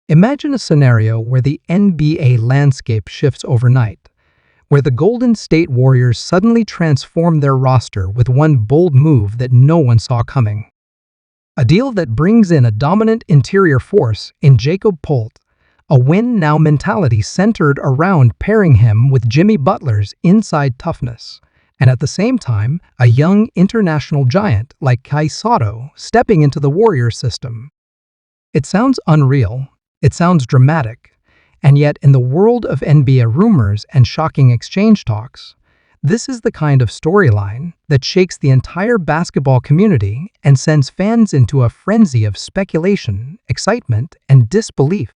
Imagine a scenario where the NBA landscape shifts overnight, where the Golden State Warriors suddenly transform their roster with one bold move that no one saw coming. A deal that brings in a dominant interior force in Jakob Poeltl, a win-now mentality centered around pairing him with Jimmy Butler's inside toughness, and at the same time, a young international giant like Kai Sotto stepping into the Warriors system. It sounds unreal, it sounds dramatic, and yet in the world of NBA rumors and shocking exchange talks, this is the kind of storyline that shakes the entire basketball community and sends fans into a frenzy of speculation, excitement, and disbelief.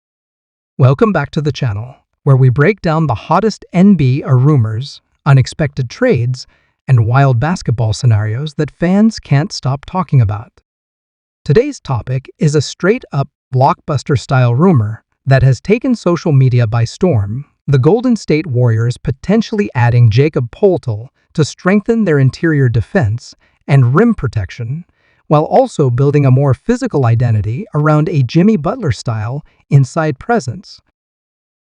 Welcome back to the channel, where we break down the hottest NBA rumors, unexpected trades, and wild basketball scenarios that fans can't stop talking about. Today's topic is a straight-up blockbuster-style rumor that has taken social media by storm: the Golden State Warriors potentially adding Jakob Poeltl to strengthen their interior defense and rim protection, while also building a more physical identity around a Jimmy Butler-style inside presence.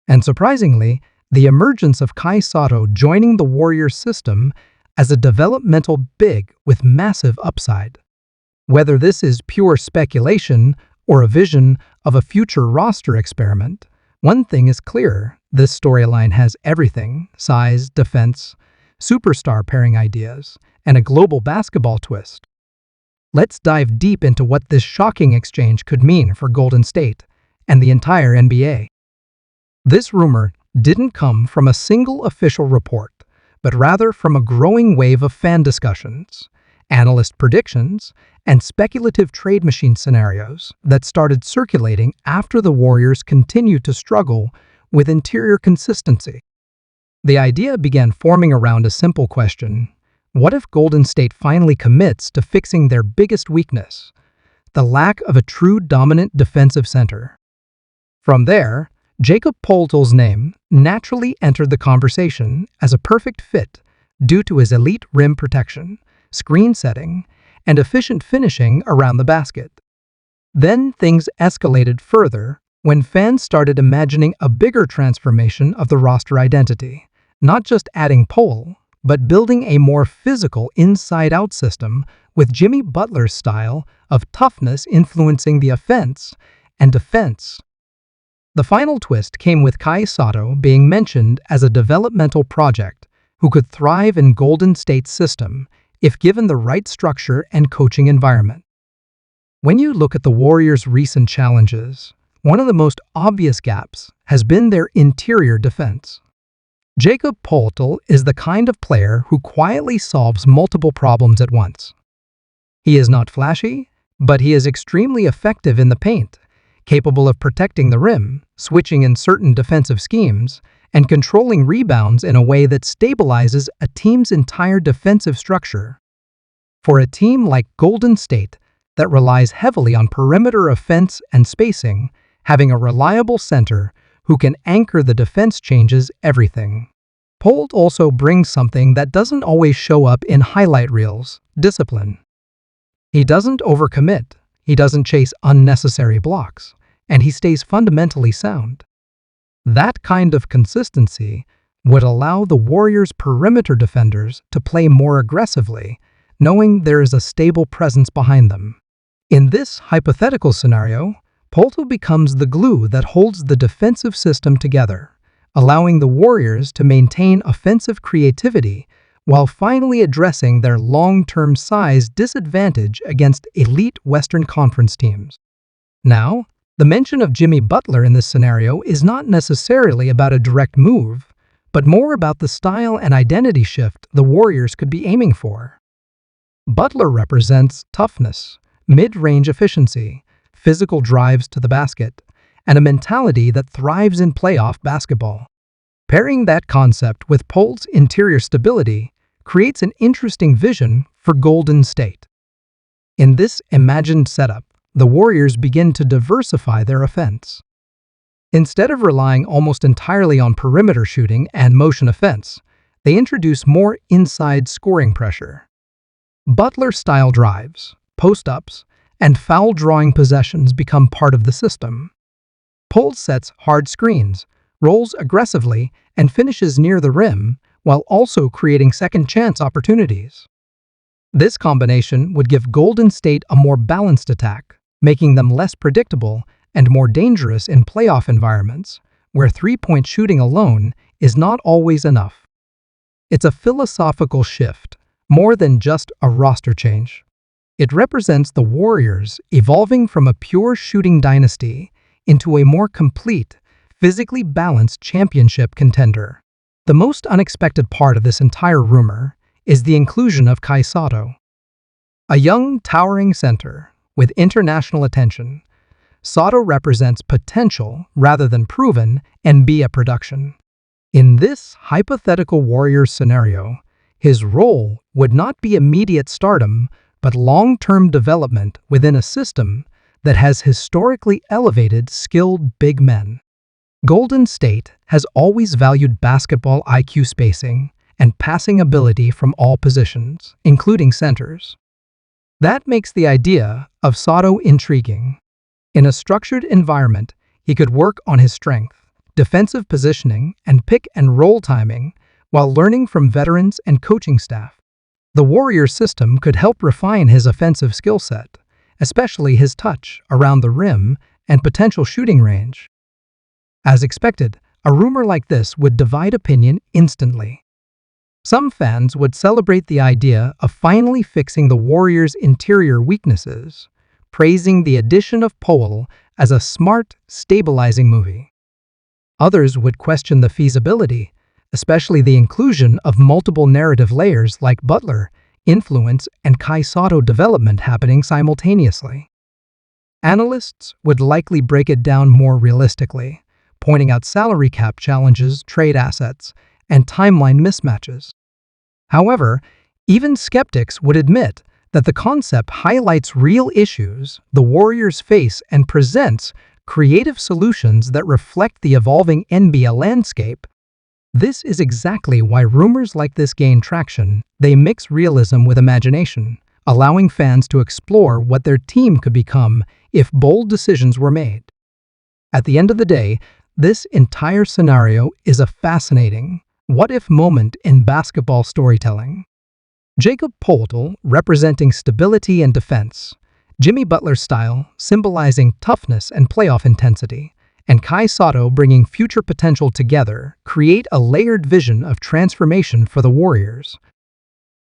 And surprisingly, the emergence of Kai Sotto joining the Warriors system as a developmental big with massive upside. Whether this is pure speculation or a vision of a future roster experiment, one thing is clear: this storyline has everything: size, defense, superstar pairing ideas, and a global basketball twist. Let's dive deep into what this shocking exchange could mean for Golden State and the entire NBA. This rumor didn't come from a single official report, but rather from a growing wave of fan discussions, analyst predictions, and speculative trade machine scenarios that started circulating after the Warriors continued to struggle with interior consistency. The idea began forming around a simple question: what if Golden State finally commits to fixing their biggest weakness, the lack of a true dominant defensive center? From there, Jakob Poeltl's name naturally entered the conversation as a perfect fit due to his elite rim protection, screen setting, and efficient finishing around the basket. Then things escalated further when fans started imagining a bigger transformation of the roster identity, not just adding Poeltl, but building a more physical inside-out system with Jimmy Butler's style of toughness influencing the offense and defense. The final twist came with Kai Sotto being mentioned as a developmental project who could thrive in Golden State's system if given the right structure and coaching environment. When you look at the Warriors' recent challenges, one of the most obvious gaps has been their interior defense. Jakob Poeltl is the kind of player who quietly solves multiple problems at once. He is not flashy, but he is extremely effective in the paint, capable of protecting the rim, switching in certain defensive schemes, and controlling rebounds in a way that stabilizes a team's entire defensive structure. For a team like Golden State that relies heavily on perimeter offense and spacing, having a reliable center who can anchor the defense changes everything. Poeltl also brings something that doesn't always show up in highlight reels: discipline. He doesn't overcommit, he doesn't chase unnecessary blocks, and he stays fundamentally sound. That kind of consistency would allow the Warriors' perimeter defenders to play more aggressively, knowing there is a stable presence behind them. In this hypothetical scenario, Poeltl becomes the glue that holds the defensive system together, allowing the Warriors to maintain offensive creativity while finally addressing their long-term size disadvantage against elite Western Conference teams. Now, the mention of Jimmy Butler in this scenario is not necessarily about a direct move, but more about the style and identity shift the Warriors could be aiming for. Butler represents toughness, mid-range efficiency, physical drives to the basket, and a mentality that thrives in playoff basketball. Pairing that concept with Poeltl's interior stability creates an interesting vision for Golden State. In this imagined setup, the Warriors begin to diversify their offense. Instead of relying almost entirely on perimeter shooting and motion offense, they introduce more inside scoring pressure. Butler-style drives, post-ups, and foul-drawing possessions become part of the system. Poeltl sets hard screens, rolls aggressively, and finishes near the rim, while also creating second-chance opportunities. This combination would give Golden State a more balanced attack, making them less predictable and more dangerous in playoff environments, where three-point shooting alone is not always enough. It's a philosophical shift, more than just a roster change. It represents the Warriors evolving from a pure shooting dynasty into a more complete, physically balanced championship contender. The most unexpected part of this entire rumor is the inclusion of Kai Sotto. A young, towering center with international attention, Sotto represents potential rather than proven NBA production. In this hypothetical Warriors scenario, his role would not be immediate stardom, but long-term development within a system that has historically elevated skilled big men. Golden State has always valued basketball IQ spacing and passing ability from all positions, including centers. That makes the idea of Sotto intriguing. In a structured environment, he could work on his strength, defensive positioning, and pick-and-roll timing while learning from veterans and coaching staff. The Warriors system could help refine his offensive skill set, especially his touch around the rim and potential shooting range. As expected, a rumor like this would divide opinion instantly. Some fans would celebrate the idea of finally fixing the Warriors' interior weaknesses, praising the addition of Poeltl as a smart, stabilizing move. Others would question the feasibility, especially the inclusion of multiple narrative layers like Butler, influence, and Kai Sotto development happening simultaneously. Analysts would likely break it down more realistically, pointing out salary cap challenges, trade assets, and timeline mismatches. However, even skeptics would admit that the concept highlights real issues the Warriors face and presents creative solutions that reflect the evolving NBA landscape. This is exactly why rumors like this gain traction. They mix realism with imagination, allowing fans to explore what their team could become if bold decisions were made. At the end of the day, this entire scenario is a fascinating what-if moment in basketball storytelling. Jakob Poeltl representing stability and defense, Jimmy Butler style symbolizing toughness and playoff intensity, and Kai Sotto bringing future potential together create a layered vision of transformation for the Warriors.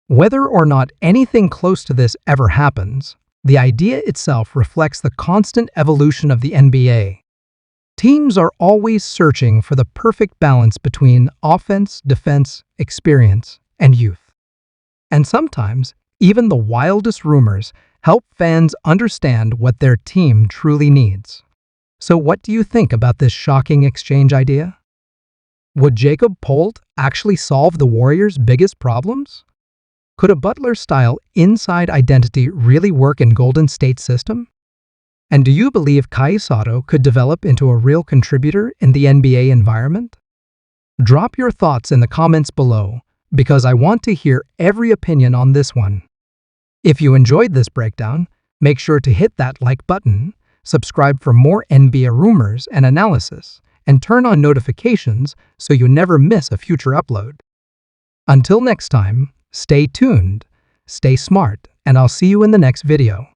Whether or not anything close to this ever happens, the idea itself reflects the constant evolution of the NBA. Teams are always searching for the perfect balance between offense, defense, experience, and youth. And sometimes, even the wildest rumors help fans understand what their team truly needs. So what do you think about this shocking exchange idea? Would Jakob Poeltl actually solve the Warriors' biggest problems? Could a Butler-style inside identity really work in Golden State's system? And do you believe Kai Sotto could develop into a real contributor in the NBA environment? Drop your thoughts in the comments below, because I want to hear every opinion on this one. If you enjoyed this breakdown, make sure to hit that like button, subscribe for more NBA rumors and analysis, and turn on notifications so you never miss a future upload. Until next time, stay tuned, stay smart, and I'll see you in the next video.